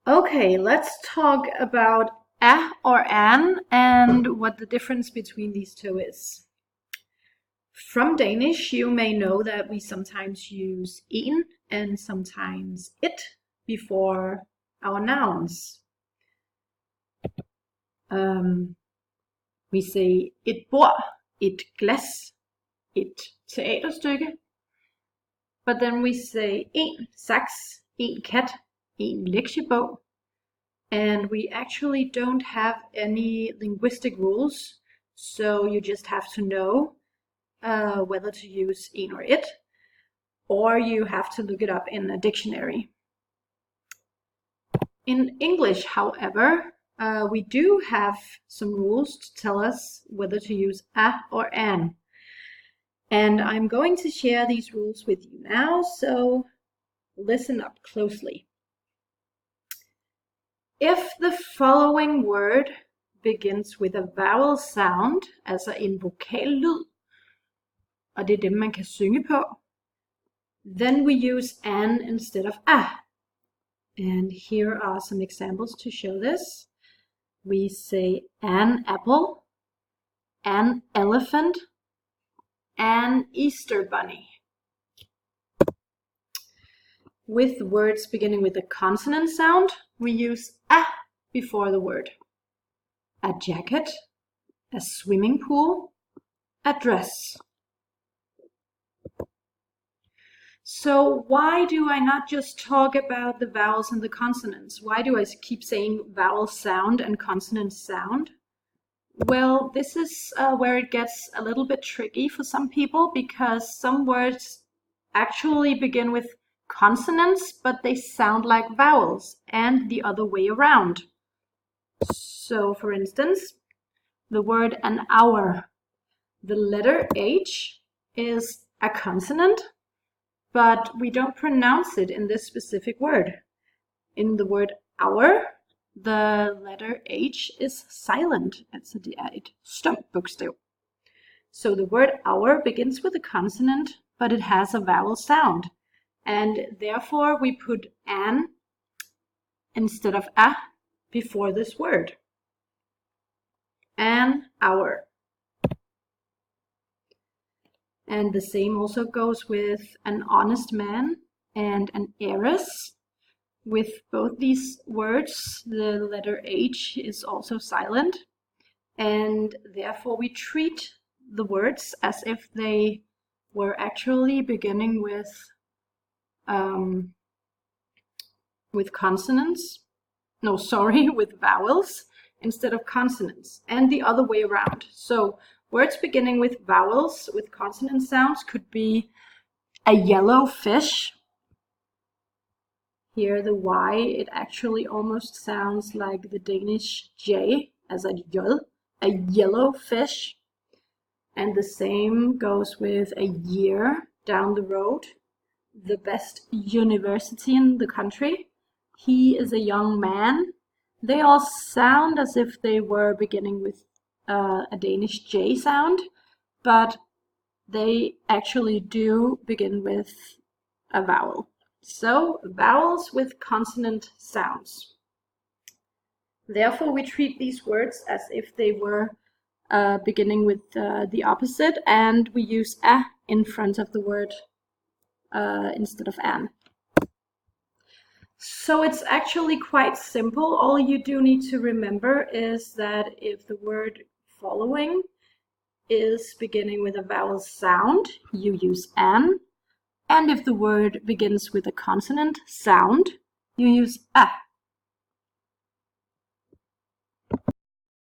Okay, let's talk about a or an and what the difference between these two is. From Danish, you may know that we sometimes use en and sometimes it before our nouns. We say et bord, et glas, et teaterstykke. But then we say en saks, en kat, en lektiebog. And we actually don't have any linguistic rules, so you just have to know whether to use en or it, or you have to look it up in a dictionary. In English, however, we do have some rules to tell us whether to use a or an. And I'm going to share these rules with you now, so listen up closely. If the following word begins with a vowel sound, altså en vokallyd, og det er dem, man kan synge på, then we use an instead of a. And here are some examples to show this. We say an apple, an elephant, an Easter bunny. With words beginning with a consonant sound, we use a before the word. A jacket, a swimming pool, a dress. So why do I not just talk about the vowels and the consonants? Why do I keep saying vowel sound and consonant sound? Well, this is where it gets a little bit tricky for some people, because some words actually begin with consonants, but they sound like vowels, and the other way around. So, for instance, the word an hour. The letter H is a consonant, but we don't pronounce it in this specific word. In the word hour, the letter H is silent. Altså det er et stumt bogstav. So the word hour begins with a consonant, but it has a vowel sound. And therefore we put an instead of a before this word. An hour. And the same also goes with an honest man and an heiress. With both these words, the letter H is also silent, and therefore we treat the words as if they were actually beginning with consonants. No, sorry, with vowels instead of consonants, and the other way around. So words beginning with vowels with consonant sounds could be a yellow fish. Here the Y, it actually almost sounds like the Danish J as a j, a yellow fish. And the same goes with a year down the road, the best university in the country. He is a young man. They all sound as if they were beginning with a Danish J sound, but they actually do begin with a vowel. So, vowels with consonant sounds. Therefore, we treat these words as if they were beginning with the opposite, and we use a in front of the word instead of an. So it's actually quite simple. All you do need to remember is that if the word following is beginning with a vowel sound, you use an. And if the word begins with a consonant sound, you use a.